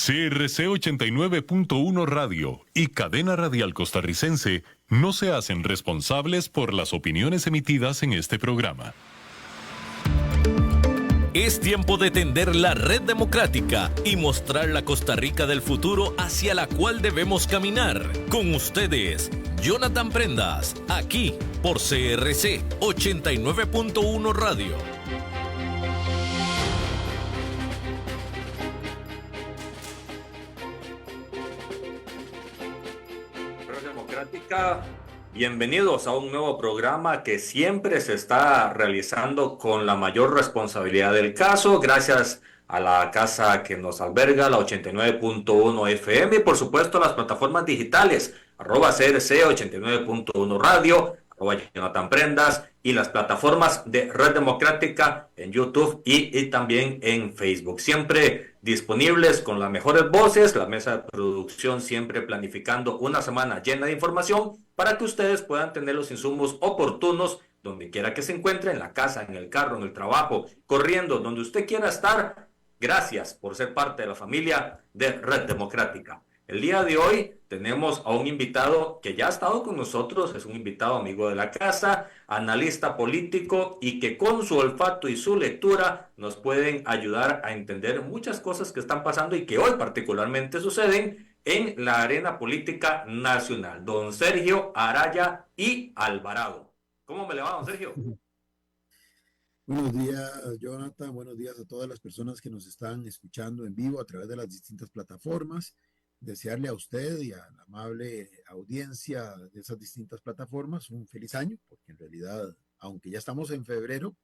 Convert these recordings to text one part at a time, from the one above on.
CRC 89.1 Radio y Cadena Radial Costarricense no se hacen responsables por las opiniones emitidas en este programa. Es tiempo de tender la red democrática y mostrar la Costa Rica del futuro hacia la cual debemos caminar. Con ustedes, Jonathan Prendas, aquí por CRC 89.1 Radio. Bienvenidos a un nuevo programa que siempre se está realizando con la mayor responsabilidad del caso, gracias a la casa que nos alberga, la 89.1 FM, y por supuesto las plataformas digitales, @CRC 89.1 Radio, @Jonathan Prendas, y las plataformas de Red Democrática en YouTube y también en Facebook. Siempre disponibles con las mejores voces, la mesa de producción siempre planificando una semana llena de información para que ustedes puedan tener los insumos oportunos donde quiera que se encuentre, en la casa, en el carro, en el trabajo, corriendo, donde usted quiera estar. Gracias por ser parte de la familia de Red Democrática. El día de hoy tenemos a un invitado que ya ha estado con nosotros, es un invitado amigo de la casa, analista político, y que con su olfato y su lectura nos pueden ayudar a entender muchas cosas que están pasando y que hoy particularmente suceden en la arena política nacional. Don Sergio Araya y Alvarado. ¿Cómo me le va, don Sergio? Buenos días, Jonathan. Buenos días a todas las personas que nos están escuchando en vivo a través de las distintas plataformas. Desearle a usted y a la amable audiencia de esas distintas plataformas un feliz año, porque en realidad, aunque ya estamos en febrero,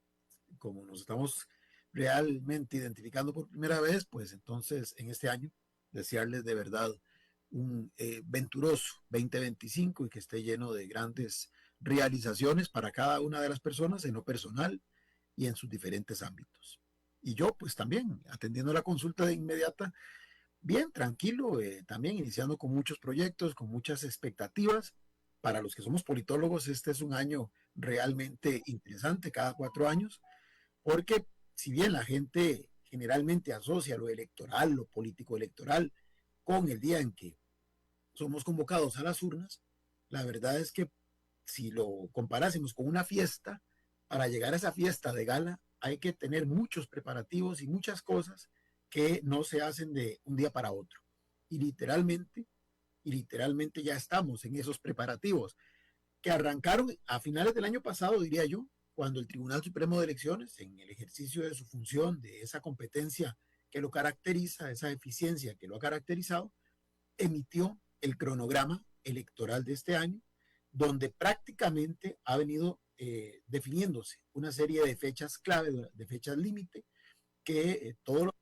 como nos estamos realmente identificando por primera vez, pues entonces en este año desearles de verdad un venturoso 2025 y que esté lleno de grandes realizaciones para cada una de las personas en lo personal y en sus diferentes ámbitos. Y yo pues también atendiendo la consulta de inmediata, bien, tranquilo, también iniciando con muchos proyectos, con muchas expectativas. Para los que somos politólogos, este es un año realmente interesante, cada 4 años, porque si bien la gente generalmente asocia lo electoral, lo político electoral, con el día en que somos convocados a las urnas, la verdad es que si lo comparásemos con una fiesta, para llegar a esa fiesta de gala hay que tener muchos preparativos y muchas cosas que no se hacen de un día para otro. Y literalmente ya estamos en esos preparativos que arrancaron a finales del año pasado, diría yo, cuando el Tribunal Supremo de Elecciones, en el ejercicio de su función, de esa competencia que lo caracteriza, esa eficiencia que lo ha caracterizado, emitió el cronograma electoral de este año, donde prácticamente ha venido definiéndose una serie de fechas clave, de fechas límite, que todos los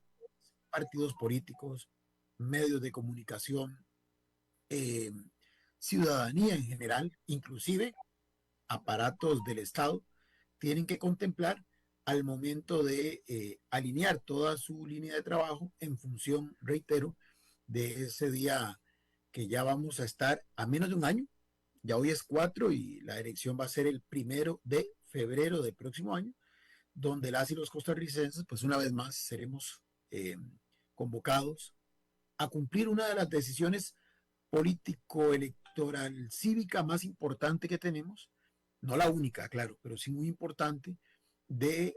partidos políticos, medios de comunicación, eh, ciudadanía en general, inclusive aparatos del Estado, tienen que contemplar al momento de alinear toda su línea de trabajo en función, reitero, de ese día que ya vamos a estar a menos de un año. Ya hoy es 4 y la elección va a ser el 1 de febrero del próximo año, donde las y los costarricenses, pues una vez más, seremos convocados a cumplir una de las decisiones político-electoral cívica más importante que tenemos, no la única, claro, pero sí muy importante, de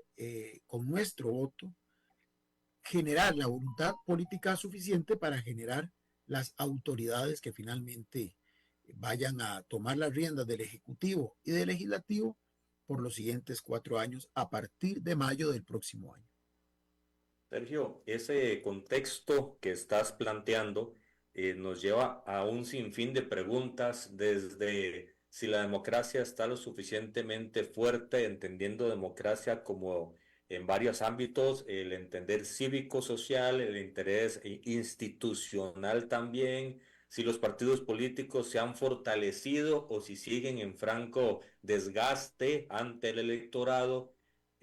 con nuestro voto generar la voluntad política suficiente para generar las autoridades que finalmente vayan a tomar las riendas del Ejecutivo y del Legislativo por los siguientes 4 años a partir de mayo del próximo año. Sergio, ese contexto que estás planteando nos lleva a un sinfín de preguntas, desde si la democracia está lo suficientemente fuerte, entendiendo democracia como en varios ámbitos, el entender cívico-social, el interés institucional también, si los partidos políticos se han fortalecido o si siguen en franco desgaste ante el electorado.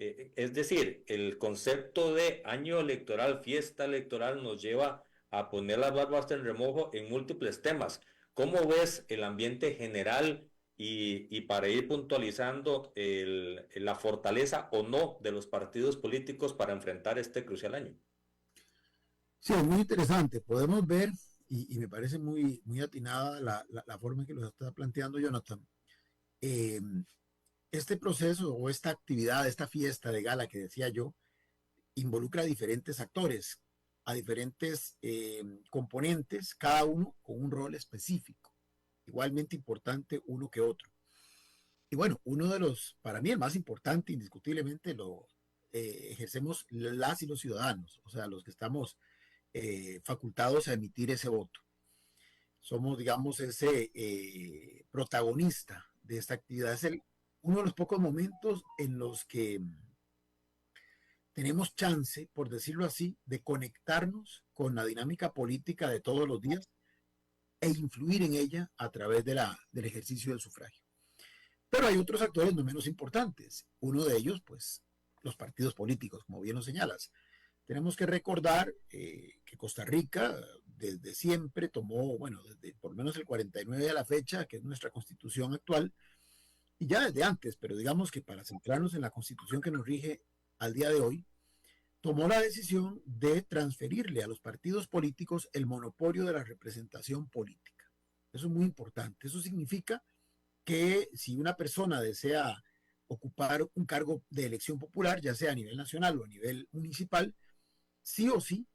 Es decir, el concepto de año electoral, fiesta electoral, nos lleva a poner las barbas en remojo en múltiples temas. ¿Cómo ves el ambiente general y para ir puntualizando la fortaleza o no de los partidos políticos para enfrentar este crucial año? Sí, es muy interesante. Podemos ver, y me parece muy atinada la forma en que lo está planteando Jonathan. eh, este proceso o esta actividad, esta fiesta de gala que decía yo, involucra a diferentes actores, a diferentes componentes, cada uno con un rol específico, igualmente importante uno que otro. Y bueno, uno de los, para mí el más importante, indiscutiblemente, lo ejercemos las y los ciudadanos, o sea, los que estamos facultados a emitir ese voto. Somos, digamos, ese protagonista de esta actividad. Es uno de los pocos momentos en los que tenemos chance, por decirlo así, de conectarnos con la dinámica política de todos los días e influir en ella a través del ejercicio del sufragio. Pero hay otros actores no menos importantes. Uno de ellos, pues, los partidos políticos, como bien lo señalas. Tenemos que recordar que Costa Rica desde siempre tomó, bueno, desde por lo menos el 49 a la fecha, que es nuestra constitución actual, y ya desde antes, pero digamos que para centrarnos en la constitución que nos rige al día de hoy, tomó la decisión de transferirle a los partidos políticos el monopolio de la representación política. Eso es muy importante. Eso significa que si una persona desea ocupar un cargo de elección popular, ya sea a nivel nacional o a nivel municipal, sí o sí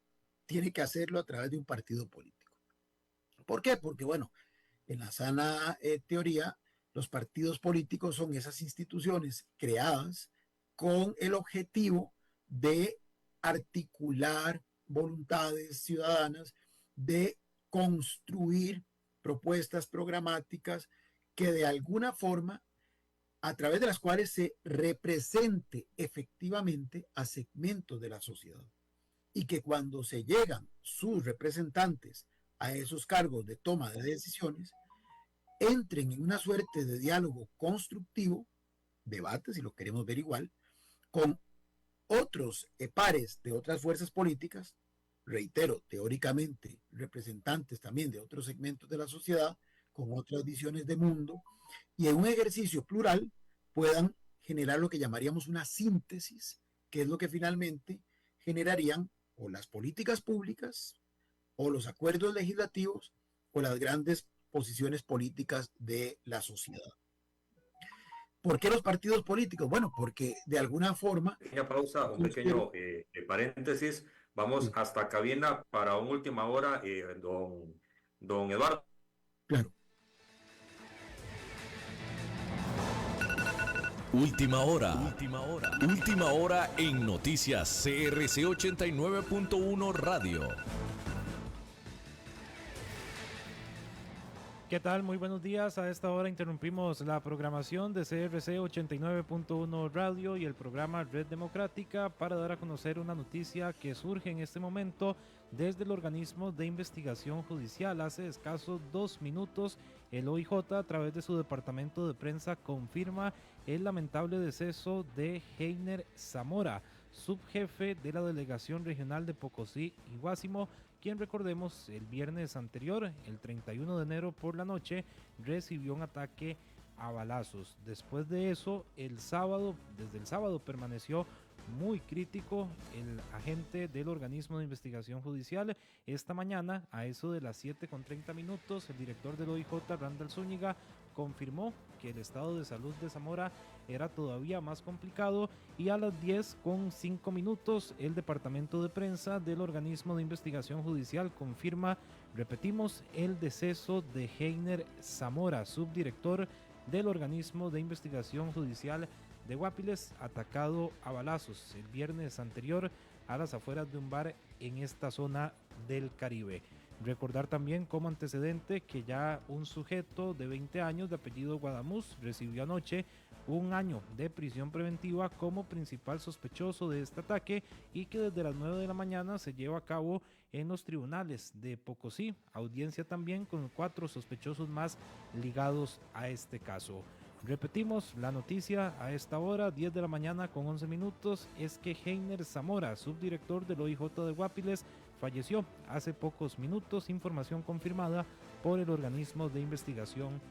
tiene que hacerlo a través de un partido político. ¿Por qué? Porque, bueno, en la sana teoría, los partidos políticos son esas instituciones creadas con el objetivo de articular voluntades ciudadanas, de construir propuestas programáticas que de alguna forma, a través de las cuales se represente efectivamente a segmentos de la sociedad. Y que cuando se llegan sus representantes a esos cargos de toma de decisiones, entren en una suerte de diálogo constructivo, debate, si lo queremos ver igual, con otros pares de otras fuerzas políticas, reitero, teóricamente representantes también de otros segmentos de la sociedad, con otras visiones de mundo, y en un ejercicio plural puedan generar lo que llamaríamos una síntesis, que es lo que finalmente generarían o las políticas públicas, o los acuerdos legislativos, o las grandes posiciones políticas de la sociedad. ¿Por qué los partidos políticos? Bueno, porque de alguna forma... Pequeña pausa, un pequeño paréntesis. Vamos Sí, hasta cabina para una última hora, don Eduardo. claro. Última hora. Última hora en Noticias CRC 89.1 Radio. ¿Qué tal? Muy buenos días. A esta hora interrumpimos la programación de CRC 89.1 Radio y el programa Red Democrática para dar a conocer una noticia que surge en este momento desde el organismo de investigación judicial. Hace escasos 2 minutos, el OIJ, a través de su departamento de prensa, confirma el lamentable deceso de Heiner Zamora, subjefe de la Delegación Regional de Pocosí y Guásimo, quien, recordemos, el viernes anterior, el 31 de enero por la noche, recibió un ataque a balazos. Después de eso, desde el sábado permaneció muy crítico el agente del organismo de investigación judicial. Esta mañana, a eso de las 7:30, el director del OIJ, Randall Zúñiga, confirmó que el estado de salud de Zamora era todavía más complicado, y a las 10:05 el departamento de prensa del organismo de investigación judicial confirma, repetimos, el deceso de Heiner Zamora, subdirector del organismo de investigación judicial de Guapiles, atacado a balazos el viernes anterior a las afueras de un bar en esta zona del Caribe. Recordar también como antecedente que ya un sujeto de 20 años de apellido Guadamuz recibió anoche 1 año de prisión preventiva como principal sospechoso de este ataque, y que desde las 9 de la mañana se lleva a cabo en los tribunales de Pocosí, audiencia también con 4 sospechosos más ligados a este caso. Repetimos, la noticia a esta hora, 10 de la mañana con 11 minutos, es que Heiner Zamora, subdirector del OIJ de Guapiles, falleció hace pocos minutos, información confirmada por el organismo de investigación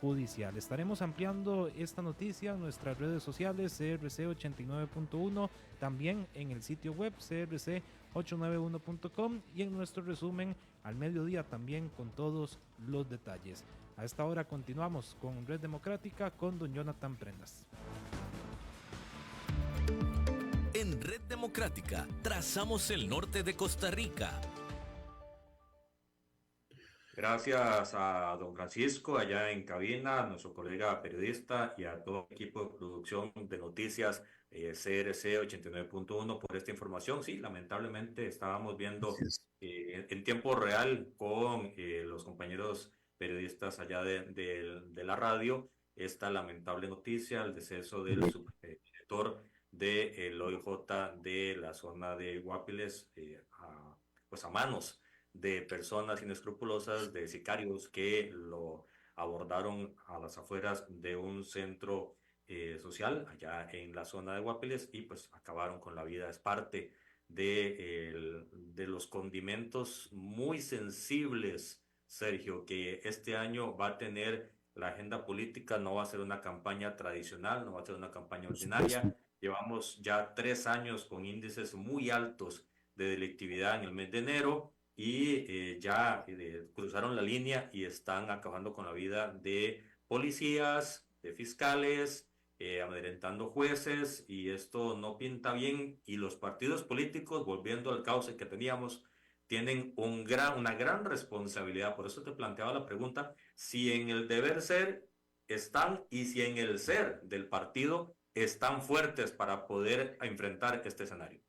judicial. Estaremos ampliando esta noticia en nuestras redes sociales CRC 89.1, también en el sitio web crc891.com y en nuestro resumen al mediodía también con todos los detalles. A esta hora continuamos con Red Democrática con don Jonathan Prendas. En Red Democrática trazamos el norte de Costa Rica. Gracias a don Francisco allá en cabina, a nuestro colega periodista y a todo el equipo de producción de noticias CRC 89.1 por esta información. Sí, lamentablemente estábamos viendo en tiempo real con los compañeros periodistas allá de la radio esta lamentable noticia, el deceso del subdirector del OIJ de la zona de Guapiles, pues a manos de personas inescrupulosas, de sicarios que lo abordaron a las afueras de un centro social allá en la zona de Guapiles y pues acabaron con la vida. Es parte de los condimentos muy sensibles, Sergio, que este año va a tener la agenda política. No va a ser una campaña tradicional, no va a ser una campaña ordinaria. Llevamos ya 3 años con índices muy altos de delictividad en el mes de enero y ya cruzaron la línea y están acabando con la vida de policías, de fiscales, amedrentando jueces, y esto no pinta bien. Y los partidos políticos, volviendo al cauce que teníamos, tienen una gran responsabilidad. Por eso te planteaba la pregunta, si en el deber ser están y si en el ser del partido están fuertes para poder enfrentar este escenario.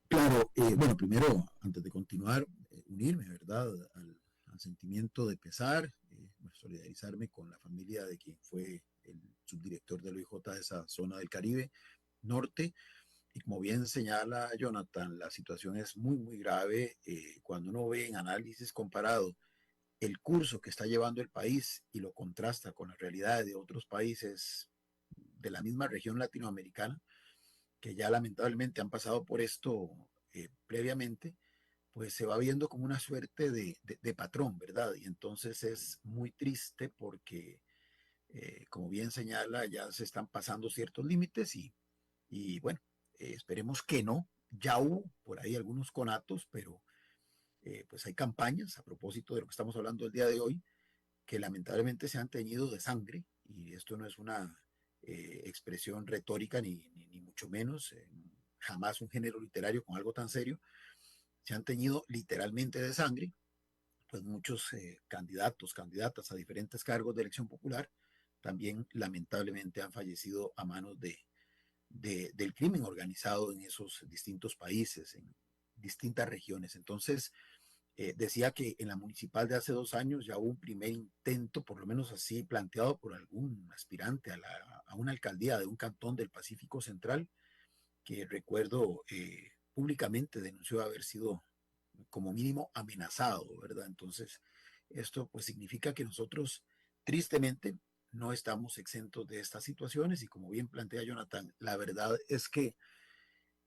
Claro, bueno, primero, antes de continuar, unirme, ¿verdad?, al sentimiento de pesar, solidarizarme con la familia de quien fue el subdirector del OIJ de esa zona del Caribe Norte. Y como bien señala Jonathan, la situación es muy, muy grave. Cuando uno ve en análisis comparado el curso que está llevando el país y lo contrasta con la realidad de otros países de la misma región latinoamericana, que ya lamentablemente han pasado por esto previamente, pues se va viendo como una suerte de patrón, ¿verdad? Y entonces es muy triste porque, como bien señala, ya se están pasando ciertos límites y bueno, esperemos que no. Ya hubo por ahí algunos conatos, pero pues hay campañas, a propósito de lo que estamos hablando el día de hoy, que lamentablemente se han teñido de sangre, y esto no es una expresión retórica ni mucho menos, jamás un género literario con algo tan serio. Se han teñido literalmente de sangre, pues muchos candidatas a diferentes cargos de elección popular también lamentablemente han fallecido a manos del crimen organizado en esos distintos países, en distintas regiones. Entonces, decía que en la municipal de hace 2 años ya hubo un primer intento, por lo menos así planteado por algún aspirante a una alcaldía de un cantón del Pacífico Central, que recuerdo públicamente denunció haber sido como mínimo amenazado, ¿verdad? Entonces, esto pues significa que nosotros tristemente no estamos exentos de estas situaciones, y como bien plantea Jonathan, la verdad es que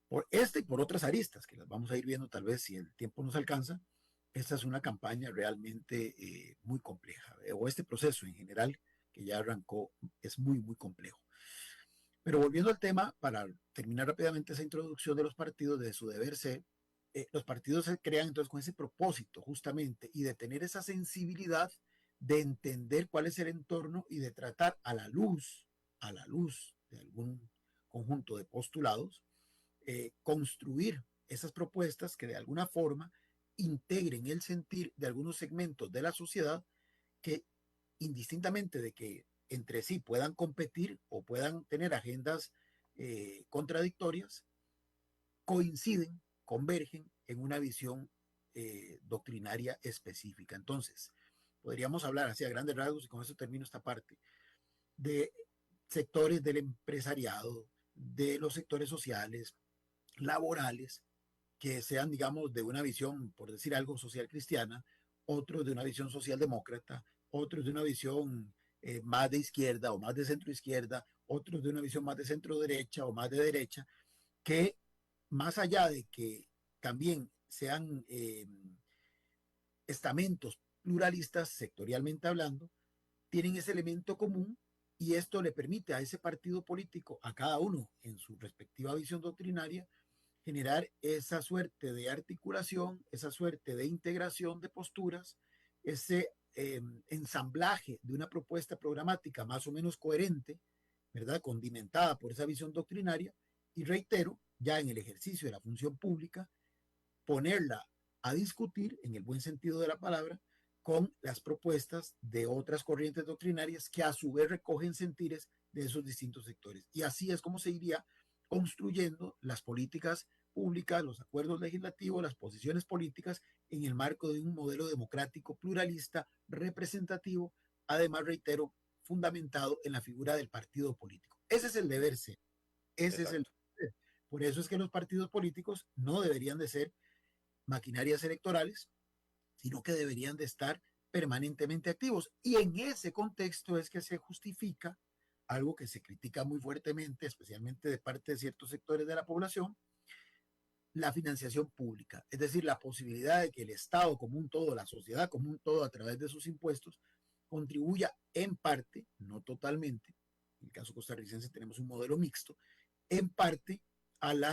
por esta y por otras aristas, que las vamos a ir viendo tal vez si el tiempo nos alcanza, esta es una campaña realmente muy compleja, o este proceso en general que ya arrancó es muy, muy complejo. Pero volviendo al tema, para terminar rápidamente esa introducción de los partidos, de su deber ser, los partidos se crean entonces con ese propósito justamente, y de tener esa sensibilidad de entender cuál es el entorno y de tratar a la luz de algún conjunto de postulados, construir esas propuestas que de alguna forma integren el sentir de algunos segmentos de la sociedad que, indistintamente de que entre sí puedan competir o puedan tener agendas contradictorias, coinciden, convergen en una visión doctrinaria específica. Entonces, podríamos hablar así a grandes rasgos, y con eso termino esta parte, de sectores del empresariado, de los sectores sociales, laborales, que sean, digamos, de una visión, por decir algo, social cristiana, otros de una visión socialdemócrata, otros de una visión más de izquierda o más de centro izquierda, otros de una visión más de centro derecha o más de derecha, que más allá de que también sean estamentos pluralistas sectorialmente hablando, tienen ese elemento común y esto le permite a ese partido político, a cada uno en su respectiva visión doctrinaria, generar esa suerte de articulación, esa suerte de integración de posturas, ese ensamblaje de una propuesta programática más o menos coherente, ¿verdad? Condimentada por esa visión doctrinaria y reitero, ya en el ejercicio de la función pública, ponerla a discutir, en el buen sentido de la palabra, con las propuestas de otras corrientes doctrinarias que a su vez recogen sentires de esos distintos sectores. Y así es como se iría construyendo las políticas públicas, los acuerdos legislativos, las posiciones políticas en el marco de un modelo democrático, pluralista, representativo, además, reitero, fundamentado en la figura del partido político. Ese es el deber ser. Ese es el deber. Por eso es que los partidos políticos no deberían de ser maquinarias electorales, sino que deberían de estar permanentemente activos. Y en ese contexto es que se justifica algo que se critica muy fuertemente, especialmente de parte de ciertos sectores de la población, la financiación pública, es decir, la posibilidad de que el Estado como un todo, la sociedad como un todo, a través de sus impuestos, contribuya en parte, no totalmente, en el caso costarricense tenemos un modelo mixto, en parte al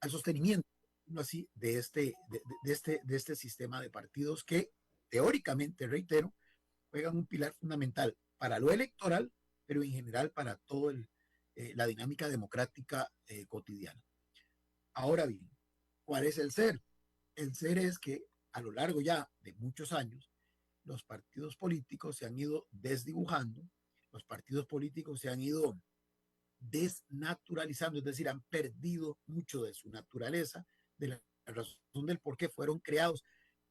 sostenimiento así, de este sistema de partidos que teóricamente, reitero, juegan un pilar fundamental para lo electoral, pero en general para toda la dinámica democrática cotidiana. Ahora bien, ¿cuál es el ser? El ser es que a lo largo ya de muchos años, los partidos políticos se han ido desdibujando, los partidos políticos se han ido desnaturalizando, es decir, han perdido mucho de su naturaleza, de la razón del por qué fueron creados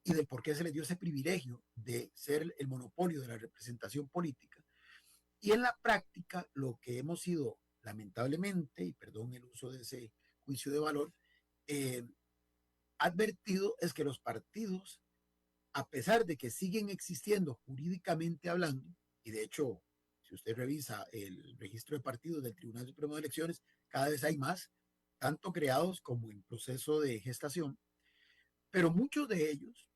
y del por qué se les dio ese privilegio de ser el monopolio de la representación política. Y en la práctica, lo que hemos sido, lamentablemente, y perdón el uso de ese juicio de valor, advertido es que los partidos, a pesar de que siguen existiendo jurídicamente hablando, y de hecho, si usted revisa el registro de partidos del Tribunal Supremo de Elecciones, cada vez hay más, tanto creados como en proceso de gestación, pero muchos de ellos,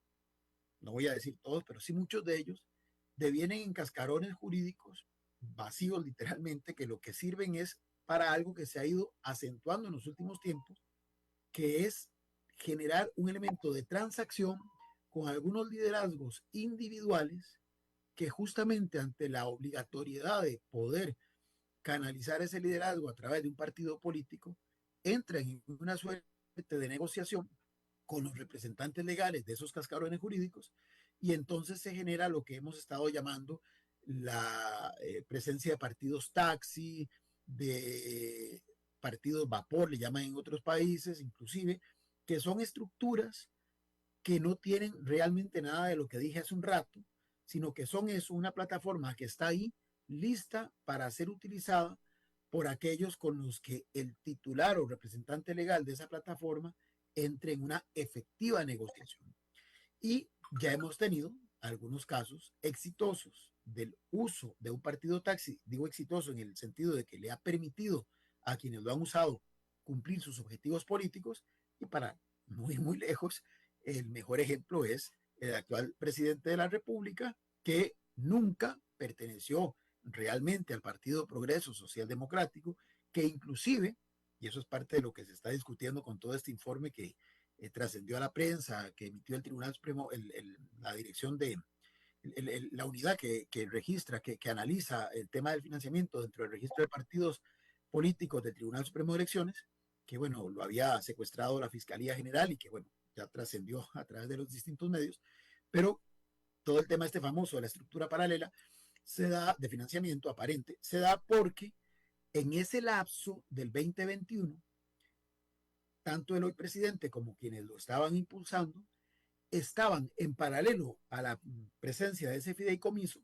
no voy a decir todos, pero sí muchos de ellos, devienen en cascarones jurídicos vacíos literalmente, que lo que sirven es para algo que se ha ido acentuando en los últimos tiempos, que es generar un elemento de transacción con algunos liderazgos individuales que justamente ante la obligatoriedad de poder canalizar ese liderazgo a través de un partido político, entran en una suerte de negociación con los representantes legales de esos cascarones jurídicos y entonces se genera lo que hemos estado llamando la presencia de partidos taxi, de partidos vapor, le llaman en otros países, inclusive, que son estructuras que no tienen realmente nada de lo que dije hace un rato, sino que son eso, una plataforma que está ahí lista para ser utilizada por aquellos con los que el titular o representante legal de esa plataforma entre en una efectiva negociación. Y ya hemos tenido algunos casos exitosos del uso de un partido taxi, digo exitoso en el sentido de que le ha permitido a quienes lo han usado cumplir sus objetivos políticos, y para no ir muy lejos, el mejor ejemplo es el actual presidente de la República, que nunca perteneció realmente al Partido Progreso Social Democrático, que inclusive, y eso es parte de lo que se está discutiendo con todo este informe que trascendió a la prensa, que emitió el Tribunal Supremo, la dirección de la unidad que registra, que analiza el tema del financiamiento dentro del registro de partidos políticos del Tribunal Supremo de Elecciones, que bueno, lo había secuestrado la Fiscalía General y que bueno, ya trascendió a través de los distintos medios, pero todo el tema este famoso de la estructura paralela se da, de financiamiento aparente, se da porque en ese lapso del 2021, tanto el hoy presidente como quienes lo estaban impulsando, estaban en paralelo a la presencia de ese fideicomiso,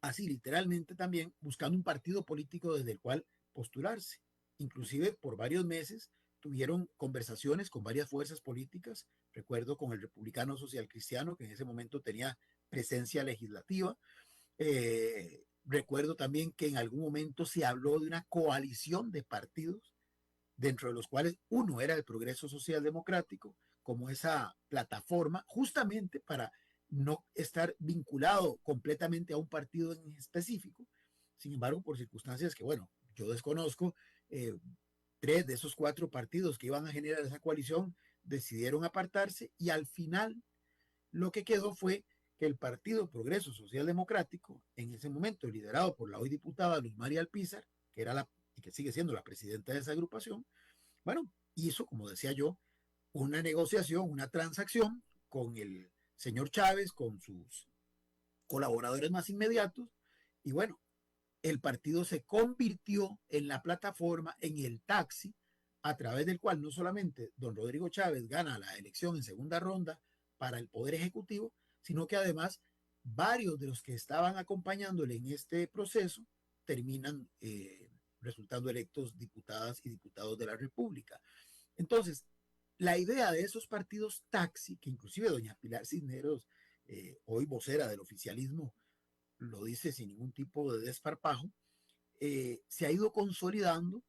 así literalmente también buscando un partido político desde el cual postularse. Inclusive por varios meses tuvieron conversaciones con varias fuerzas políticas, recuerdo con el Republicano Social Cristiano, que en ese momento tenía presencia legislativa. Recuerdo también que en algún momento se habló de una coalición de partidos, dentro de los cuales uno era el Progreso Social Democrático, como esa plataforma justamente para no estar vinculado completamente a un partido en específico. Sin embargo, por circunstancias que, bueno, yo desconozco, 3 de esos 4 partidos que iban a generar esa coalición decidieron apartarse y al final lo que quedó fue que el Partido Progreso Social Democrático, en ese momento liderado por la hoy diputada Luz María Alpizar, que era la y que sigue siendo la presidenta de esa agrupación, bueno, hizo, como decía yo, una negociación, una transacción con el señor Chávez, con sus colaboradores más inmediatos, y bueno, el partido se convirtió en la plataforma, en el taxi, a través del cual no solamente don Rodrigo Chávez gana la elección en segunda ronda para el Poder Ejecutivo, sino que además varios de los que estaban acompañándole en este proceso terminan resultando electos diputadas y diputados de la República. Entonces, la idea de esos partidos taxi, que inclusive doña Pilar Cisneros, hoy vocera del oficialismo, lo dice sin ningún tipo de desparpajo, se ha ido consolidando.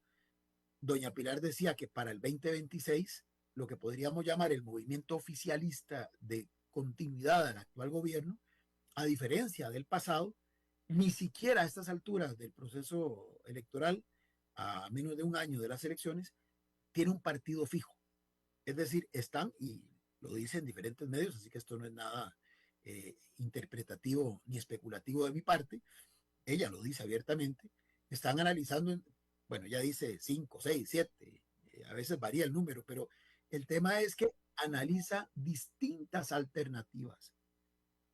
Doña Pilar decía que para el 2026, lo que podríamos llamar el movimiento oficialista de continuidad al actual gobierno, a diferencia del pasado, ni siquiera a estas alturas del proceso electoral, a menos de un año de las elecciones, tiene un partido fijo. Es decir, están, y lo dicen diferentes medios, así que esto no es nada interpretativo ni especulativo de mi parte, ella lo dice abiertamente, están analizando, bueno, ya dice 5, 6, 7, a veces varía el número, pero el tema es que analiza distintas alternativas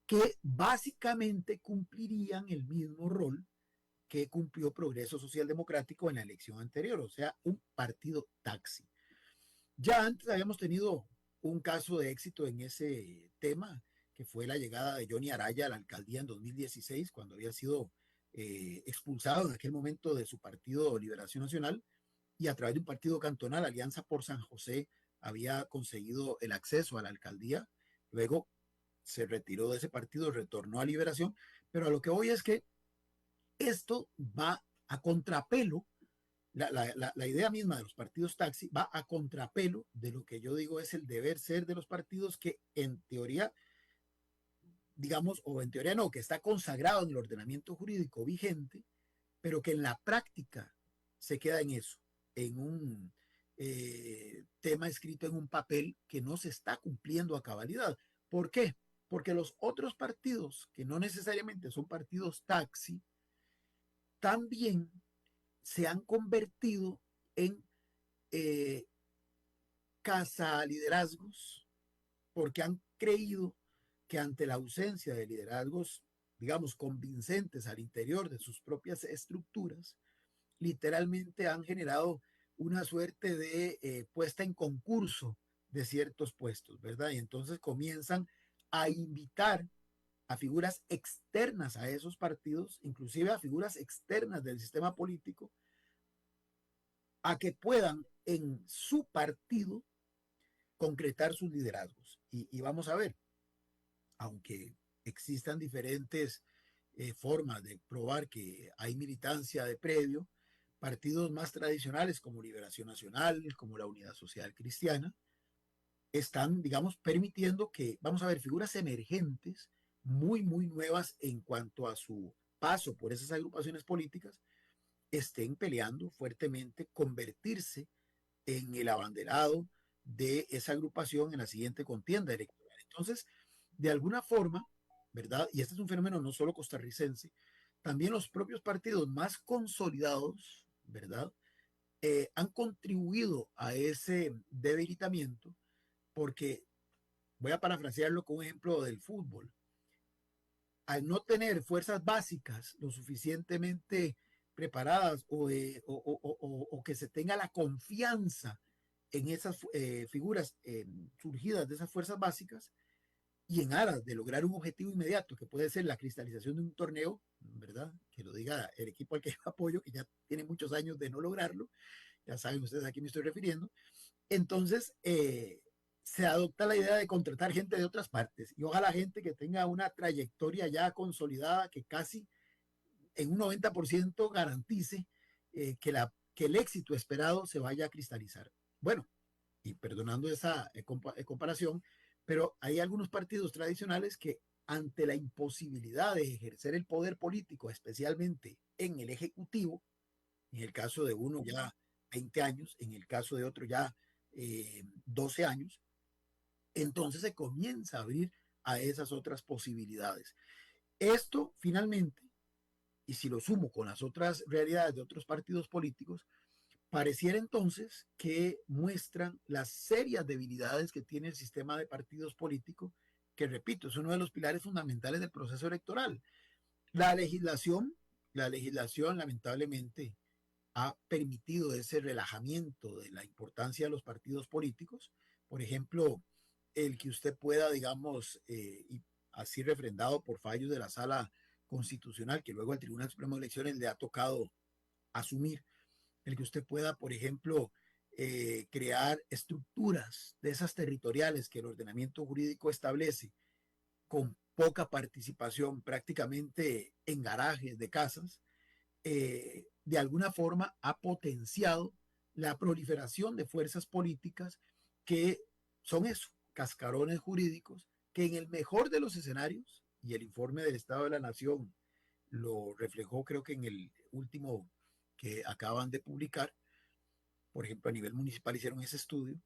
que básicamente cumplirían el mismo rol que cumplió Progreso Social Democrático en la elección anterior, o sea, un partido taxi. Ya antes habíamos tenido un caso de éxito en ese tema, que fue la llegada de Johnny Araya a la alcaldía en 2016, cuando había sido expulsado en aquel momento de su partido Liberación Nacional y a través de un partido cantonal, Alianza por San José, había conseguido el acceso a la alcaldía. Luego se retiró de ese partido, retornó a Liberación, pero a lo que voy es que esto va a contrapelo. La idea misma de los partidos taxi va a contrapelo de lo que yo digo es el deber ser de los partidos que en teoría, digamos, o en teoría no, que está consagrado en el ordenamiento jurídico vigente, pero que en la práctica se queda en eso, en un tema escrito en un papel que no se está cumpliendo a cabalidad. ¿Por qué? Porque los otros partidos, que no necesariamente son partidos taxi, también se han convertido en cazaliderazgos, porque han creído que ante la ausencia de liderazgos, digamos, convincentes al interior de sus propias estructuras, literalmente han generado una suerte de puesta en concurso de ciertos puestos, ¿verdad? Y entonces comienzan a invitar a figuras externas a esos partidos, inclusive a figuras externas del sistema político, a que puedan en su partido concretar sus liderazgos. Y vamos a ver, aunque existan diferentes formas de probar que hay militancia de predio, partidos más tradicionales como Liberación Nacional, como la Unidad Social Cristiana, están, digamos, permitiendo que, vamos a ver, figuras emergentes, muy, muy nuevas en cuanto a su paso por esas agrupaciones políticas, estén peleando fuertemente convertirse en el abanderado de esa agrupación en la siguiente contienda electoral. Entonces, de alguna forma, ¿verdad? Y este es un fenómeno no solo costarricense, también los propios partidos más consolidados, ¿verdad? Han contribuido a ese debilitamiento porque, voy a parafrasearlo con un ejemplo del fútbol, al no tener fuerzas básicas lo suficientemente preparadas o que se tenga la confianza en esas figuras surgidas de esas fuerzas básicas y en aras de lograr un objetivo inmediato que puede ser la cristalización de un torneo, ¿verdad? Que lo diga el equipo al que yo apoyo, que ya tiene muchos años de no lograrlo, ya saben ustedes a quién me estoy refiriendo. Entonces, se adopta la idea de contratar gente de otras partes y ojalá gente que tenga una trayectoria ya consolidada que casi en un 90% garantice que el éxito esperado se vaya a cristalizar. Bueno, y perdonando esa comparación, pero hay algunos partidos tradicionales que ante la imposibilidad de ejercer el poder político, especialmente en el Ejecutivo, en el caso de uno ya 20 años, en el caso de otro ya 12 años, entonces se comienza a abrir a esas otras posibilidades. Esto finalmente, y si lo sumo con las otras realidades de otros partidos políticos, pareciera entonces que muestran las serias debilidades que tiene el sistema de partidos políticos, que repito, es uno de los pilares fundamentales del proceso electoral. La legislación, la legislación lamentablemente ha permitido ese relajamiento de la importancia de los partidos políticos. Por ejemplo, el que usted pueda, digamos, y así refrendado por fallos de la Sala Constitucional, que luego al Tribunal Supremo de Elecciones le ha tocado asumir, el que usted pueda, por ejemplo, crear estructuras de esas territoriales que el ordenamiento jurídico establece con poca participación, prácticamente en garajes de casas, de alguna forma ha potenciado la proliferación de fuerzas políticas que son eso, cascarones jurídicos, que en el mejor de los escenarios, y el informe del Estado de la Nación lo reflejó creo que en el último que acaban de publicar, por ejemplo a nivel municipal hicieron ese estudio,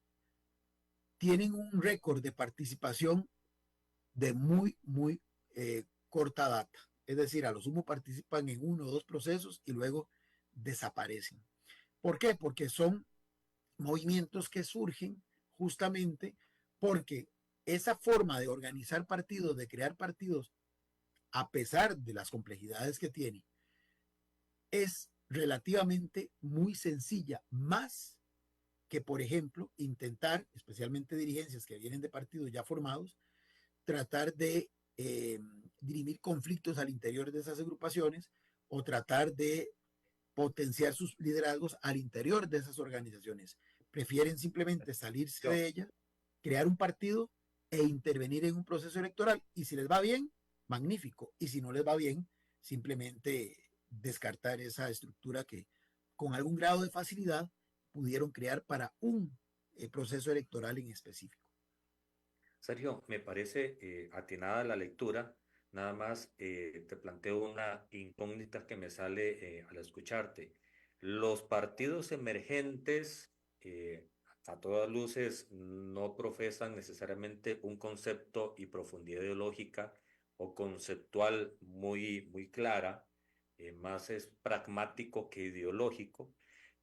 tienen un récord de participación de muy corta data. Es decir, a lo sumo participan en uno o dos procesos y luego desaparecen. ¿Por qué? Porque son movimientos que surgen justamente porque esa forma de organizar partidos, de crear partidos, a pesar de las complejidades que tiene, es relativamente muy sencilla, más que, por ejemplo, intentar, especialmente dirigencias que vienen de partidos ya formados, tratar de dirimir conflictos al interior de esas agrupaciones o tratar de potenciar sus liderazgos al interior de esas organizaciones. Prefieren simplemente salirse de ella, crear un partido e intervenir en un proceso electoral. Y si les va bien, magnífico. Y si no les va bien, simplemente descartar esa estructura que con algún grado de facilidad pudieron crear para un proceso electoral en específico. Sergio, me parece atinada la lectura. Nada más te planteo una incógnita que me sale al escucharte. Los partidos emergentes, a todas luces, no profesan necesariamente un concepto y profundidad ideológica o conceptual muy clara, más es pragmático que ideológico.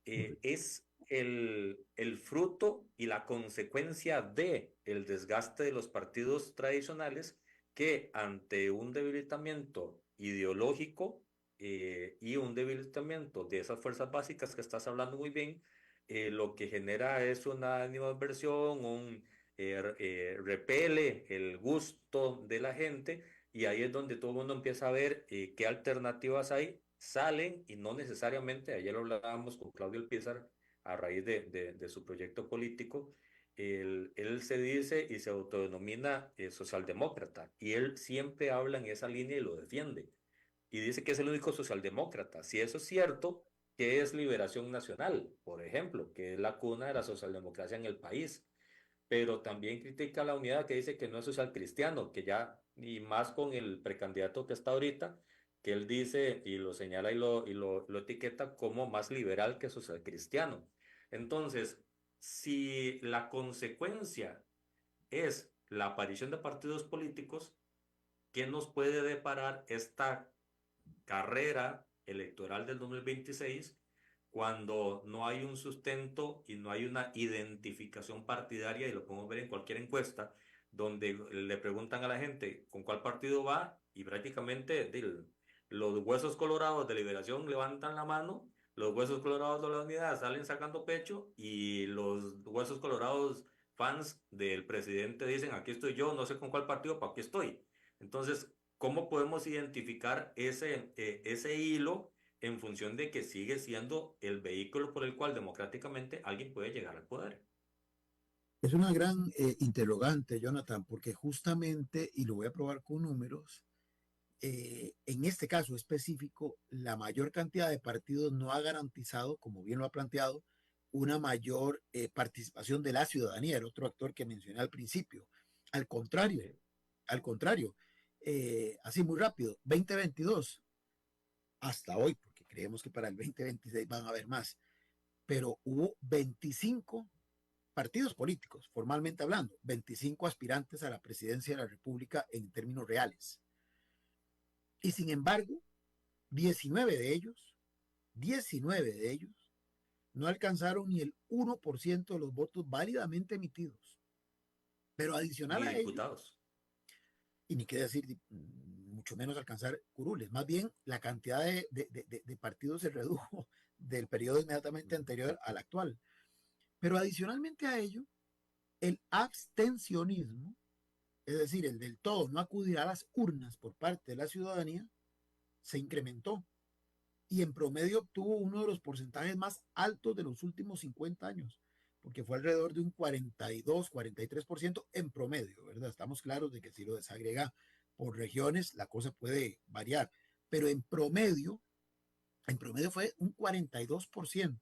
Es el fruto y la consecuencia de el desgaste de los partidos tradicionales que ante un debilitamiento ideológico y un debilitamiento de esas fuerzas básicas que estás hablando muy bien, lo que genera es una animadversión, repele el gusto de la gente y ahí es donde todo el mundo empieza a ver qué alternativas hay, salen y no necesariamente, ayer lo hablábamos con Claudio Alpizar, a raíz de su proyecto político, él se dice y se autodenomina socialdemócrata y él siempre habla en esa línea y lo defiende. Y dice que es el único socialdemócrata. Si eso es cierto, ¿qué es Liberación Nacional, por ejemplo, que es la cuna de la socialdemocracia en el país? Pero también critica la unidad que dice que no es social cristiano, que ya, y más con el precandidato que está ahorita, que él dice y lo señala y lo etiqueta como más liberal que social cristiano. Entonces, si la consecuencia es la aparición de partidos políticos, ¿qué nos puede deparar esta carrera electoral del 2026 cuando no hay un sustento y no hay una identificación partidaria? Y lo podemos ver en cualquier encuesta donde le preguntan a la gente con cuál partido va y prácticamente los huesos colorados de Liberación levantan la mano, los huesos colorados de la Unidad salen sacando pecho y los huesos colorados fans del presidente dicen aquí estoy yo, no sé con cuál partido, pero aquí estoy. Entonces, ¿cómo podemos identificar ese hilo en función de que sigue siendo el vehículo por el cual democráticamente alguien puede llegar al poder? Es una gran interrogante, Jonathan, porque justamente, y lo voy a probar con números, en este caso específico, la mayor cantidad de partidos no ha garantizado, como bien lo ha planteado, una mayor participación de la ciudadanía, el otro actor que mencioné al principio. Al contrario, Sí. al contrario, así muy rápido, 2022 hasta hoy, porque creemos que para el 2026 van a haber más, pero hubo 25 partidos políticos, formalmente hablando, 25 aspirantes a la presidencia de la República en términos reales. Y sin embargo, 19 de ellos, 19 de ellos, no alcanzaron ni el 1% de los votos válidamente emitidos. Pero adicional Ni a ello, diputados. y ni qué decir, mucho menos alcanzar curules. Más bien, la cantidad de partidos se redujo del periodo inmediatamente anterior al actual. Pero adicionalmente a ello, el abstencionismo, es decir, el del todo no acudir a las urnas por parte de la ciudadanía, se incrementó y en promedio obtuvo uno de los porcentajes más altos de los últimos 50 años, porque fue alrededor de un 42, 43% en promedio, ¿verdad? Estamos claros de que si lo desagrega por regiones, la cosa puede variar, pero en promedio fue un 42%.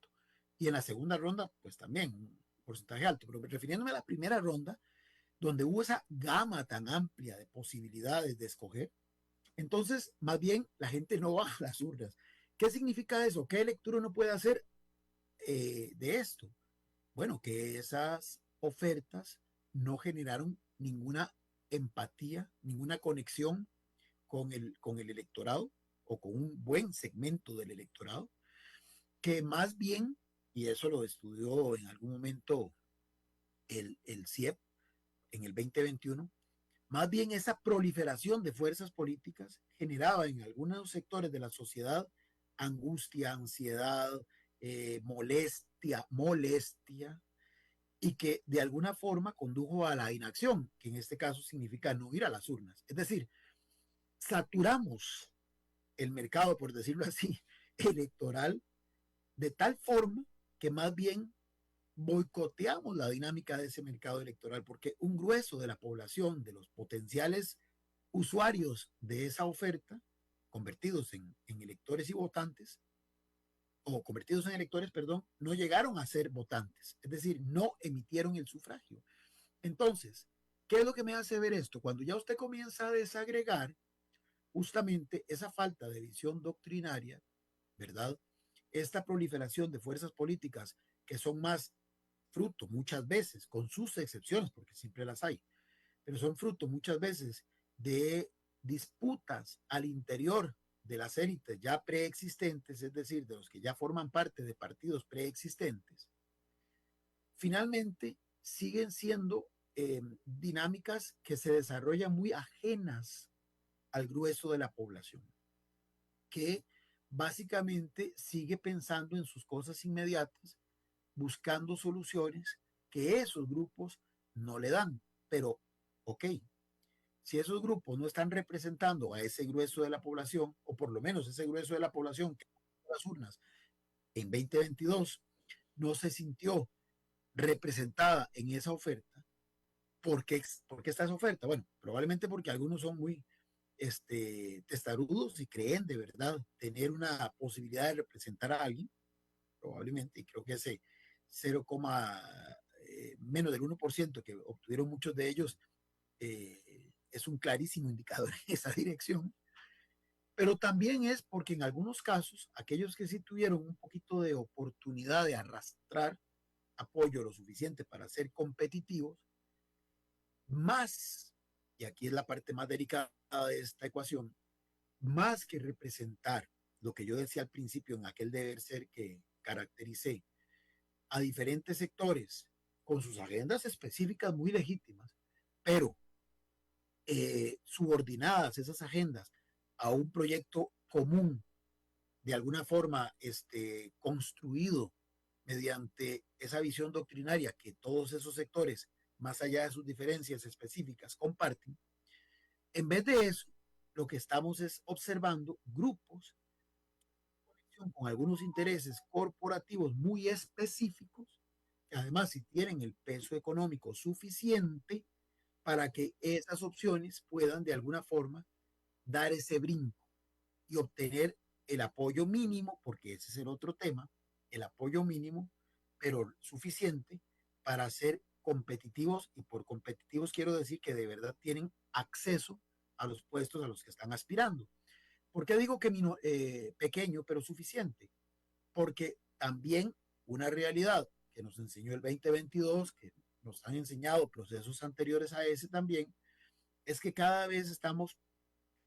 Y en la segunda ronda, pues también un porcentaje alto. Pero refiriéndome a la primera ronda, donde hubo esa gama tan amplia de posibilidades de escoger, entonces más bien la gente no va a las urnas. ¿Qué significa eso? ¿Qué lectura uno puede hacer de esto? Bueno, que esas ofertas no generaron ninguna empatía, ninguna conexión con el electorado o con un buen segmento del electorado, que más bien, y eso lo estudió en algún momento el CIEP en el 2021, más bien esa proliferación de fuerzas políticas generaba en algunos sectores de la sociedad angustia, ansiedad, molestia, y que de alguna forma condujo a la inacción, que en este caso significa no ir a las urnas. Es decir, saturamos el mercado, por decirlo así, electoral, de tal forma que más bien boicoteamos la dinámica de ese mercado electoral, porque un grueso de la población, de los potenciales usuarios de esa oferta, convertidos en electores y votantes, o convertidos en electores, perdón, no llegaron a ser votantes, es decir, no emitieron el sufragio. Entonces, ¿qué es lo que me hace ver esto? Cuando ya usted comienza a desagregar justamente esa falta de visión doctrinaria, ¿verdad? Esta proliferación de fuerzas políticas que son más fruto muchas veces, con sus excepciones, porque siempre las hay, pero son fruto muchas veces de disputas al interior de las élites ya preexistentes, es decir, de los que ya forman parte de partidos preexistentes, finalmente siguen siendo dinámicas que se desarrollan muy ajenas al grueso de la población, que básicamente sigue pensando en sus cosas inmediatas, buscando soluciones que esos grupos no le dan. Pero, ok, si esos grupos no están representando a ese grueso de la población, o por lo menos ese grueso de la población que las urnas en 2022 no se sintió representada en esa oferta, ¿por qué está esa oferta? Bueno, probablemente porque algunos son muy testarudos y creen de verdad tener una posibilidad de representar a alguien, probablemente, y creo que ese 0, menos del 1% que obtuvieron muchos de ellos es un clarísimo indicador en esa dirección, pero también es porque en algunos casos, aquellos que sí tuvieron un poquito de oportunidad de arrastrar apoyo lo suficiente para ser competitivos, más, y aquí es la parte más delicada de esta ecuación, más que representar lo que yo decía al principio en aquel deber ser que caractericé a diferentes sectores con sus agendas específicas muy legítimas, pero subordinadas esas agendas a un proyecto común, de alguna forma construido mediante esa visión doctrinaria que todos esos sectores, más allá de sus diferencias específicas, comparten. En vez de eso, lo que estamos es observando grupos con algunos intereses corporativos muy específicos, que además si tienen el peso económico suficiente para que esas opciones puedan de alguna forma dar ese brinco y obtener el apoyo mínimo, porque ese es el otro tema, el apoyo mínimo, pero suficiente para ser competitivos, y por competitivos quiero decir que de verdad tienen acceso a los puestos a los que están aspirando. ¿Por qué digo que pequeño pero suficiente? Porque también una realidad que nos enseñó el 2022, que nos han enseñado procesos anteriores a ese también, es que cada vez estamos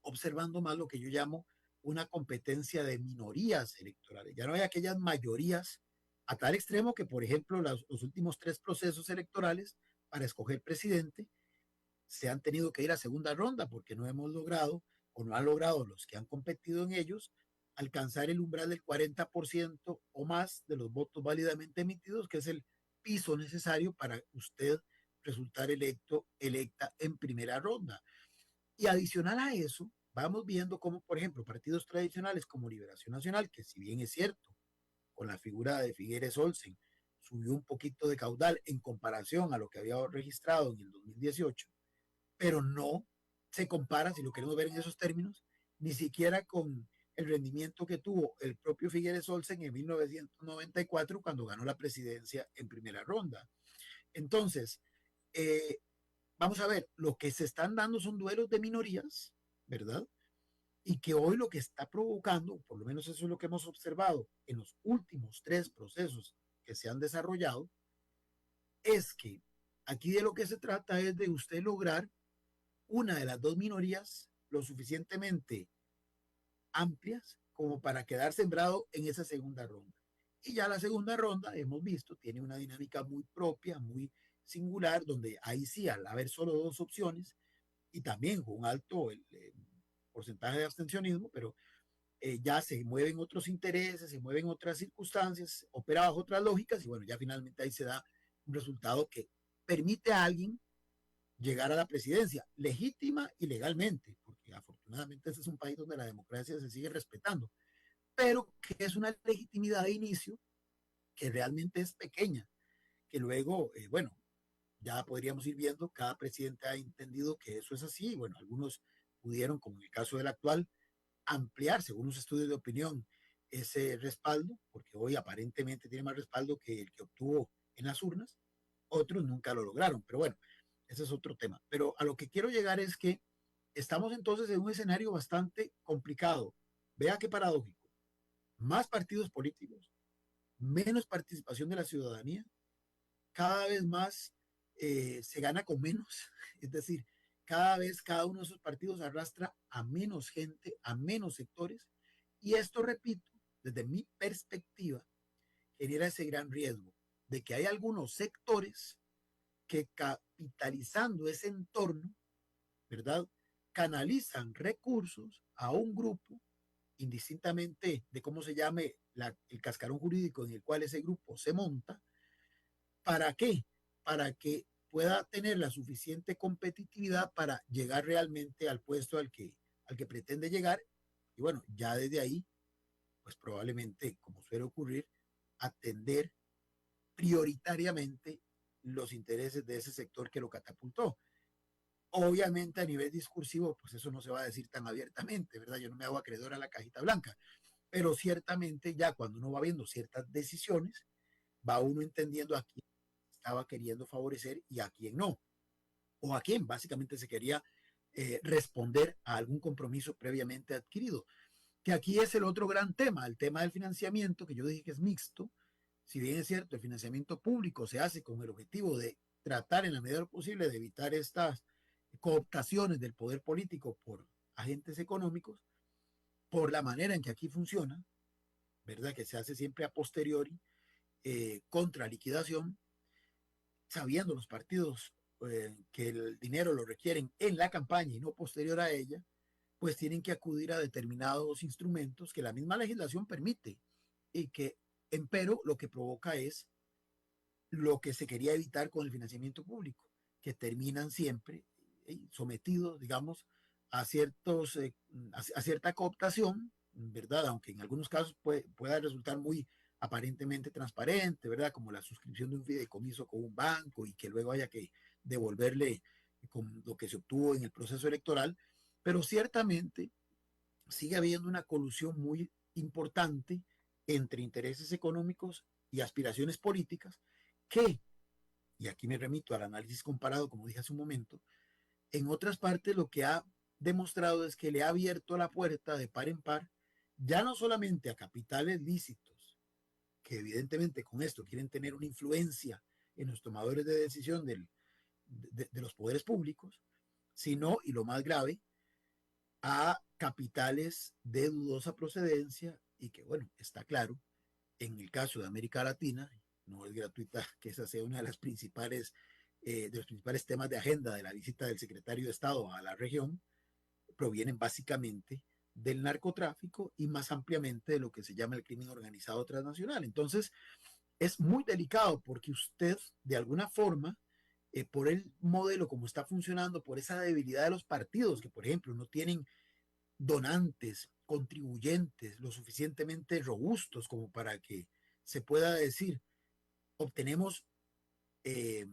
observando más lo que yo llamo una competencia de minorías electorales. Ya no hay aquellas mayorías a tal extremo que, por ejemplo, los últimos 3 procesos electorales para escoger presidente se han tenido que ir a segunda ronda porque no hemos logrado o no han logrado los que han competido en ellos alcanzar el umbral del 40% o más de los votos válidamente emitidos, que es el piso necesario para usted resultar electa en primera ronda. Y adicional a eso, vamos viendo cómo, por ejemplo, partidos tradicionales como Liberación Nacional, que si bien es cierto, con la figura de Figueres Olsen, subió un poquito de caudal en comparación a lo que había registrado en el 2018, pero no se compara, si lo queremos ver en esos términos, ni siquiera con el rendimiento que tuvo el propio Figueres Olsen en 1994 cuando ganó la presidencia en primera ronda. Entonces, vamos a ver, lo que se están dando son duelos de minorías, ¿verdad? Y que hoy lo que está provocando, por lo menos eso es lo que hemos observado en los últimos 3 procesos que se han desarrollado, es que aquí de lo que se trata es de usted lograr una de las 2 minorías lo suficientemente amplias como para quedar sembrado en esa segunda ronda. Y ya la segunda ronda, hemos visto, tiene una dinámica muy propia, muy singular, donde ahí sí, al haber solo 2 opciones, y también con un alto porcentaje de abstencionismo, pero ya se mueven otros intereses, se mueven otras circunstancias, opera bajo otras lógicas, y bueno, ya finalmente ahí se da un resultado que permite a alguien llegar a la presidencia, legítima y legalmente, porque afortunadamente este es un país donde la democracia se sigue respetando, pero que es una legitimidad de inicio que realmente es pequeña, que luego, bueno, ya podríamos ir viendo, cada presidente ha entendido que eso es así, y bueno, algunos pudieron, como en el caso del actual, ampliar, según los estudios de opinión, ese respaldo, porque hoy aparentemente tiene más respaldo que el que obtuvo en las urnas, otros nunca lo lograron, pero bueno, ese es otro tema. Pero a lo que quiero llegar es que estamos entonces en un escenario bastante complicado. Vea qué paradójico. Más partidos políticos, menos participación de la ciudadanía, cada vez más se gana con menos, es decir, cada vez cada uno de esos partidos arrastra a menos gente, a menos sectores, y esto, repito, desde mi perspectiva, genera ese gran riesgo de que hay algunos sectores que capitalizando ese entorno, ¿verdad? Canalizan recursos a un grupo, indistintamente de cómo se llame el cascarón jurídico en el cual ese grupo se monta. ¿Para qué? Para que pueda tener la suficiente competitividad para llegar realmente al puesto al que pretende llegar. Y bueno, ya desde ahí, pues probablemente, como suele ocurrir, atender prioritariamente los intereses de ese sector que lo catapultó. Obviamente a nivel discursivo, pues eso no se va a decir tan abiertamente, ¿verdad? Yo no me hago acreedor a la cajita blanca, pero ciertamente ya cuando uno va viendo ciertas decisiones, va uno entendiendo a quién estaba queriendo favorecer y a quién no, o a quién básicamente se quería responder a algún compromiso previamente adquirido, que aquí es el otro gran tema, el tema del financiamiento, que yo dije que es mixto. Si bien es cierto, el financiamiento público se hace con el objetivo de tratar en la medida posible de evitar estas cooptaciones del poder político por agentes económicos, por la manera en que aquí funciona, ¿verdad? Que se hace siempre a posteriori, contra liquidación, sabiendo los partidos que el dinero lo requieren en la campaña y no posterior a ella, pues tienen que acudir a determinados instrumentos que la misma legislación permite y que, empero, lo que provoca es lo que se quería evitar con el financiamiento público, que terminan siempre sometidos, digamos, a cierta cooptación, ¿verdad? Aunque en algunos casos pueda resultar muy aparentemente transparente, ¿verdad? Como la suscripción de un fideicomiso con un banco y que luego haya que devolverle con lo que se obtuvo en el proceso electoral, pero ciertamente sigue habiendo una colusión muy importante entre intereses económicos y aspiraciones políticas que, y aquí me remito al análisis comparado, como dije hace un momento, en otras partes lo que ha demostrado es que le ha abierto la puerta de par en par, ya no solamente a capitales lícitos, que evidentemente con esto quieren tener una influencia en los tomadores de decisión de los poderes públicos, sino, y lo más grave, a capitales de dudosa procedencia y que, bueno, está claro, en el caso de América Latina, no es gratuita que esa sea una de las principales, de los principales temas de agenda de la visita del secretario de Estado a la región, provienen básicamente del narcotráfico y más ampliamente de lo que se llama el crimen organizado transnacional. Entonces, es muy delicado porque usted, de alguna forma, por el modelo como está funcionando, por esa debilidad de los partidos, que por ejemplo no tienen donantes, contribuyentes lo suficientemente robustos como para que se pueda decir, obtenemos eh,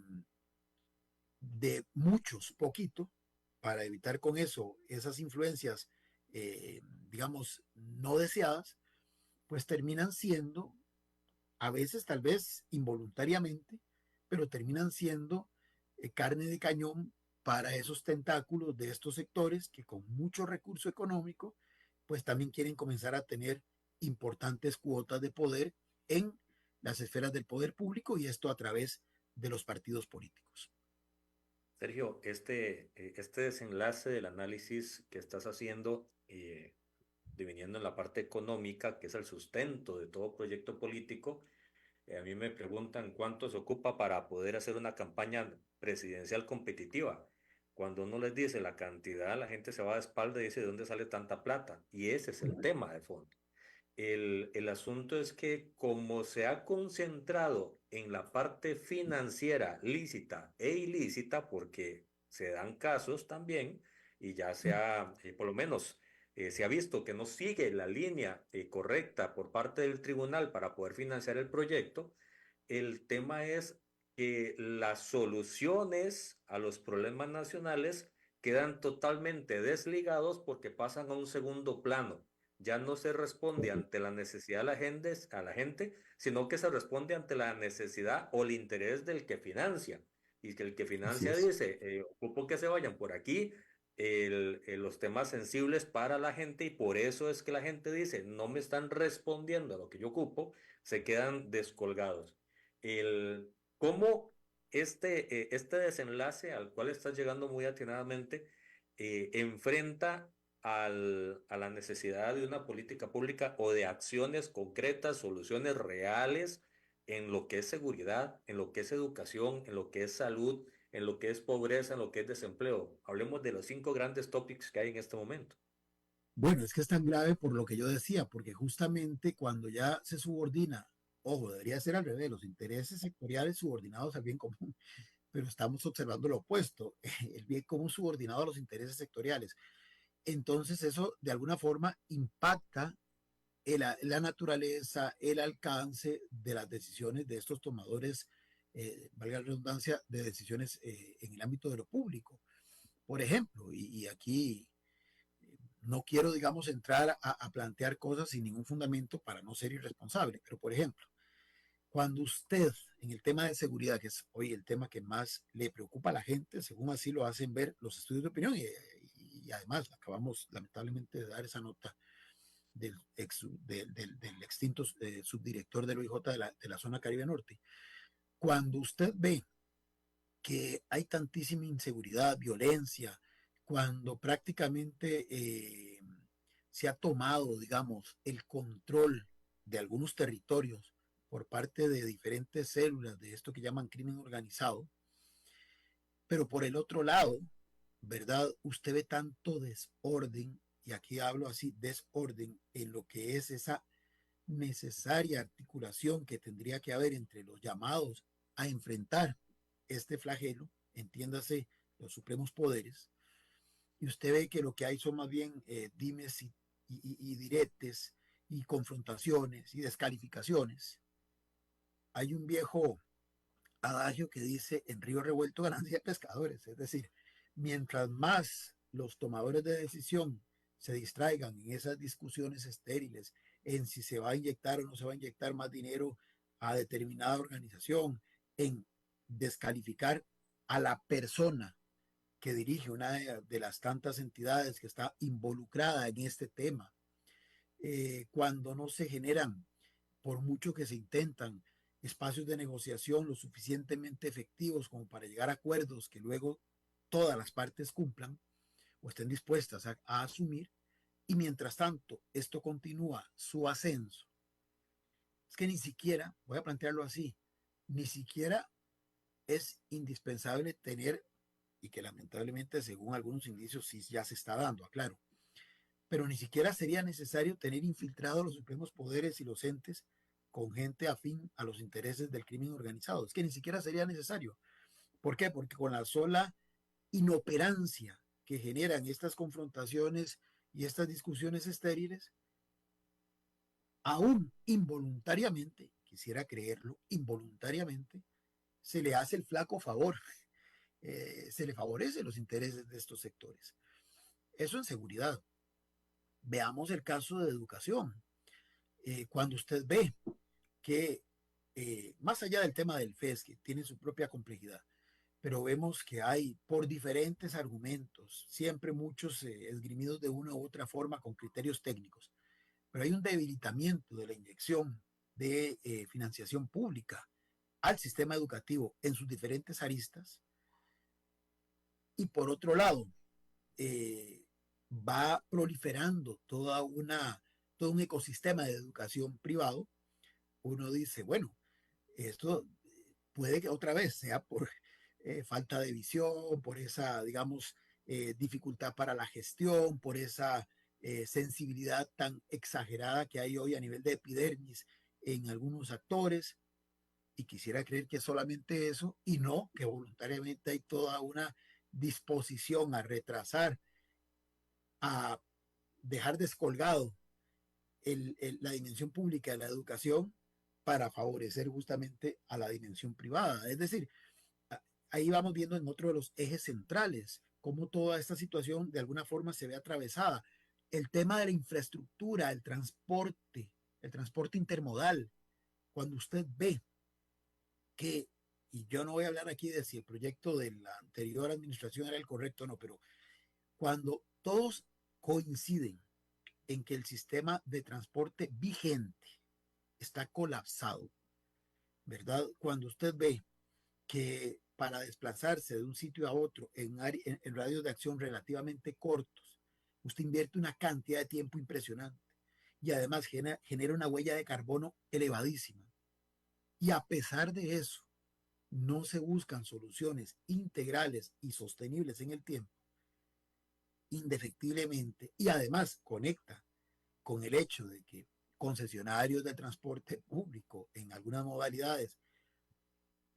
de muchos poquito, para evitar con eso esas influencias, digamos, no deseadas, pues terminan siendo, a veces tal vez involuntariamente, pero terminan siendo carne de cañón para esos tentáculos de estos sectores que con mucho recurso económico, pues también quieren comenzar a tener importantes cuotas de poder en las esferas del poder público y esto a través de los partidos políticos. Sergio, este desenlace del análisis que estás haciendo, diviniendo en la parte económica, que es el sustento de todo proyecto político, a mí me preguntan cuánto se ocupa para poder hacer una campaña presidencial competitiva. Cuando uno les dice la cantidad, la gente se va de espalda y dice, ¿de dónde sale tanta plata? Y ese es el tema de fondo. El asunto es que como se ha concentrado en la parte financiera lícita e ilícita, porque se dan casos también, y ya se ha, por lo menos, se ha visto que no sigue la línea correcta por parte del tribunal para poder financiar el proyecto, el tema es que las soluciones a los problemas nacionales quedan totalmente desligados porque pasan a un segundo plano. Ya no se responde ante la necesidad a la gente, sino que se responde ante la necesidad o el interés del que financia. Y que el que Así financia es. dice, ocupo que se vayan por aquí los temas sensibles para la gente y por eso es que la gente dice, no me están respondiendo a lo que yo ocupo, se quedan descolgados. Cómo este desenlace al cual estás llegando muy atinadamente enfrenta a la necesidad de una política pública o de acciones concretas, soluciones reales en lo que es seguridad, en lo que es educación, en lo que es salud, en lo que es pobreza, en lo que es desempleo. Hablemos de los 5 grandes topics que hay en este momento. Bueno, es que es tan grave por lo que yo decía, porque justamente cuando ya se subordina, ojo, debería ser al revés, los intereses sectoriales subordinados al bien común, pero estamos observando lo opuesto, el bien común subordinado a los intereses sectoriales. Entonces eso de alguna forma impacta la naturaleza, el alcance de las decisiones de estos tomadores, valga la redundancia, de decisiones en el ámbito de lo público. Por ejemplo, y aquí no quiero, digamos, entrar a plantear cosas sin ningún fundamento para no ser irresponsable, pero por ejemplo, cuando usted en el tema de seguridad, que es hoy el tema que más le preocupa a la gente, según así lo hacen ver los estudios de opinión, y además acabamos lamentablemente de dar esa nota del extinto subdirector del OIJ de la zona Caribe Norte, cuando usted ve que hay tantísima inseguridad, violencia, cuando prácticamente se ha tomado, digamos, el control de algunos territorios por parte de diferentes células de esto que llaman crimen organizado, pero por el otro lado, ¿verdad? Usted ve tanto desorden, y aquí hablo así, desorden en lo que es esa necesaria articulación que tendría que haber entre los llamados a enfrentar este flagelo, entiéndase los supremos poderes, y usted ve que lo que hay son más bien dimes y diretes y confrontaciones y descalificaciones. Hay un viejo adagio que dice en río revuelto ganancia de pescadores, es decir, mientras más los tomadores de decisión se distraigan en esas discusiones estériles, en si se va a inyectar o no se va a inyectar más dinero a determinada organización, en descalificar a la persona que dirige una de las tantas entidades que está involucrada en este tema, cuando no se generan, por mucho que se intentan, espacios de negociación lo suficientemente efectivos como para llegar a acuerdos que luego todas las partes cumplan o estén dispuestas a asumir, y mientras tanto esto continúa su ascenso, es que ni siquiera, voy a plantearlo así, ni siquiera es indispensable tener, y que lamentablemente según algunos indicios sí ya se está dando, aclaro, pero ni siquiera sería necesario tener infiltrados los supremos poderes y los entes con gente afín a los intereses del crimen organizado. Es que ni siquiera sería necesario. ¿Por qué? Porque con la sola inoperancia que generan estas confrontaciones y estas discusiones estériles, aún involuntariamente, quisiera creerlo, involuntariamente, se le hace el flaco favor, se le favorece los intereses de estos sectores. Eso en seguridad. Veamos el caso de educación. Cuando usted ve que, más allá del tema del FES, que tiene su propia complejidad, pero vemos que hay, por diferentes argumentos, siempre muchos esgrimidos de una u otra forma con criterios técnicos, pero hay un debilitamiento de la inyección de financiación pública al sistema educativo en sus diferentes aristas. Y por otro lado, va proliferando todo un ecosistema de educación privado. Uno dice, bueno, esto puede que otra vez sea por falta de visión, por esa, digamos, dificultad para la gestión, por esa sensibilidad tan exagerada que hay hoy a nivel de epidermis en algunos actores. Y quisiera creer que es solamente eso, y no que voluntariamente hay toda una disposición a retrasar, a dejar descolgado la dimensión pública de la educación para favorecer justamente a la dimensión privada. Es decir, ahí vamos viendo en otro de los ejes centrales cómo toda esta situación de alguna forma se ve atravesada. El tema de la infraestructura, el transporte intermodal. Cuando usted ve que, y yo no voy a hablar aquí de si el proyecto de la anterior administración era el correcto o no, pero cuando todos coinciden en que el sistema de transporte vigente está colapsado, ¿verdad? Cuando usted ve que para desplazarse de un sitio a otro en radios de acción relativamente cortos, usted invierte una cantidad de tiempo impresionante y además genera una huella de carbono elevadísima. Y a pesar de eso, no se buscan soluciones integrales y sostenibles en el tiempo, indefectiblemente, y además conecta con el hecho de que concesionarios de transporte público en algunas modalidades,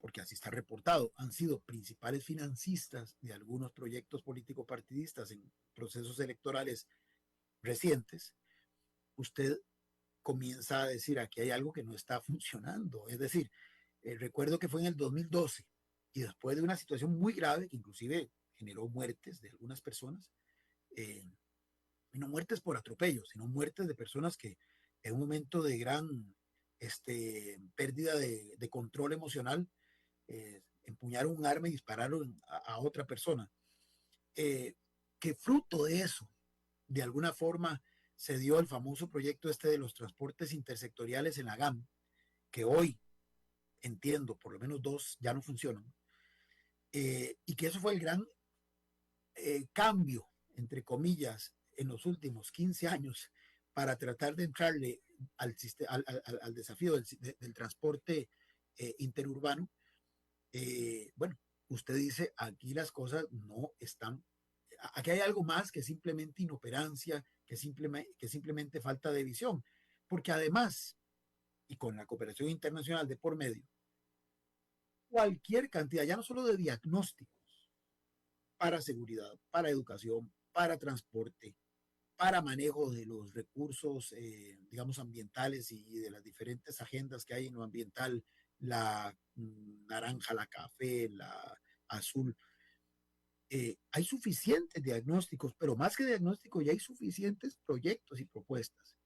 porque así está reportado, han sido principales financistas de algunos proyectos político-partidistas en procesos electorales recientes, usted comienza a decir aquí hay algo que no está funcionando. Es decir, recuerdo que fue en el 2012 y después de una situación muy grave que inclusive generó muertes de algunas personas, y no muertes por atropello, sino muertes de personas que en un momento de gran pérdida de control emocional empuñaron un arma y dispararon a otra persona. Que fruto de eso, de alguna forma, se dio el famoso proyecto de los transportes intersectoriales en la GAM, que hoy entiendo, por lo menos 2 ya no funcionan, y que eso fue el gran cambio, entre comillas, en los últimos 15 años para tratar de entrarle al desafío del transporte interurbano. Bueno, usted dice, aquí las cosas no están, aquí hay algo más que simplemente inoperancia, que simplemente falta de visión, porque además, y con la cooperación internacional de por medio, cualquier cantidad, ya no solo de diagnósticos para seguridad, para educación, para transporte, para manejo de los recursos, digamos, ambientales y de las diferentes agendas que hay en lo ambiental, la naranja, la café, la azul. Hay suficientes diagnósticos, pero más que diagnósticos, ya hay suficientes proyectos y propuestas.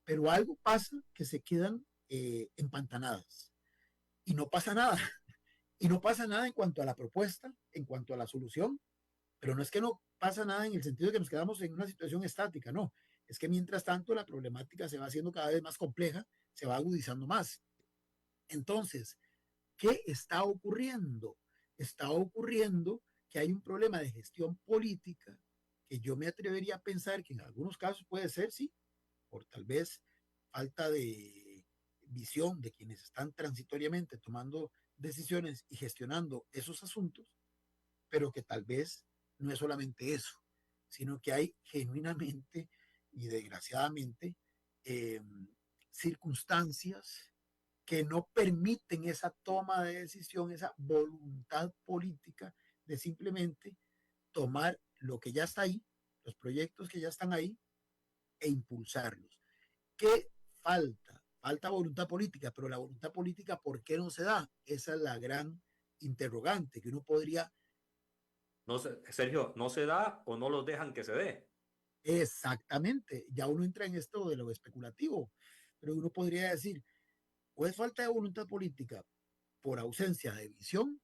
Pero algo pasa que se quedan empantanadas y no pasa nada. Y no pasa nada en cuanto a la propuesta, en cuanto a la solución, Pero no es que no pasa nada en el sentido de que nos quedamos en una situación estática, no. Es que mientras tanto la problemática se va haciendo cada vez más compleja, se va agudizando más. Entonces, ¿qué está ocurriendo? Está ocurriendo que hay un problema de gestión política que yo me atrevería a pensar que en algunos casos puede ser, sí, por tal vez falta de visión de quienes están transitoriamente tomando decisiones y gestionando esos asuntos, pero que tal vez no es solamente eso, sino que hay genuinamente y desgraciadamente eh, circunstancias que no permiten esa toma de decisión, esa voluntad política de simplemente tomar lo que ya está ahí, los proyectos que ya están ahí, e impulsarlos. ¿Qué falta? Falta voluntad política, pero la voluntad política, ¿por qué no se da? Esa es la gran interrogante que uno podría. No sé, Sergio, ¿no se da o no los dejan que se dé? Exactamente, ya uno entra en esto de lo especulativo, pero uno podría decir, o es falta de voluntad política por ausencia de visión,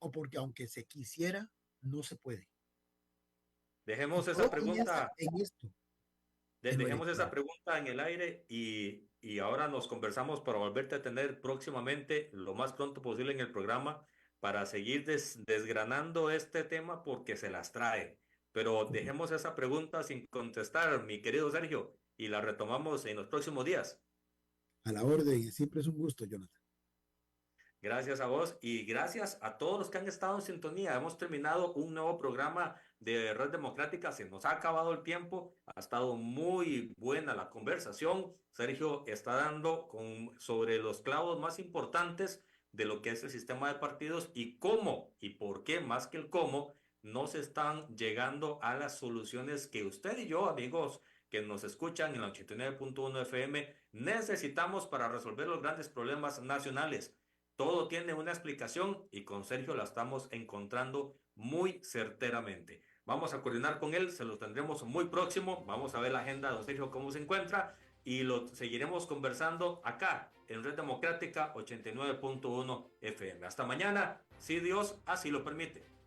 o porque aunque se quisiera, no se puede. Y Dejemos esa todo comienza pregunta, en esto, en lo dejemos esa electoral. pregunta en el aire y ahora nos conversamos para volverte a tener próximamente, lo más pronto posible en el programa, para seguir desgranando este tema porque se las trae. Pero dejemos esa pregunta sin contestar, mi querido Sergio, y la retomamos en los próximos días. A la orden, siempre es un gusto, Jonathan. Gracias a vos y gracias a todos los que han estado en sintonía. Hemos terminado un nuevo programa de Red Democrática. Se nos ha acabado el tiempo. Ha estado muy buena la conversación. Sergio está dando sobre los clavos más importantes de lo que es el sistema de partidos y cómo y por qué, más que el cómo, no se están llegando a las soluciones que usted y yo, amigos que nos escuchan en la 89.1 FM, necesitamos para resolver los grandes problemas nacionales. Todo tiene una explicación y con Sergio la estamos encontrando muy certeramente. Vamos a coordinar con él, se lo tendremos muy próximo. Vamos a ver la agenda de don Sergio cómo se encuentra y lo seguiremos conversando acá en Red Democrática 89.1 FM. Hasta mañana, si Dios así lo permite.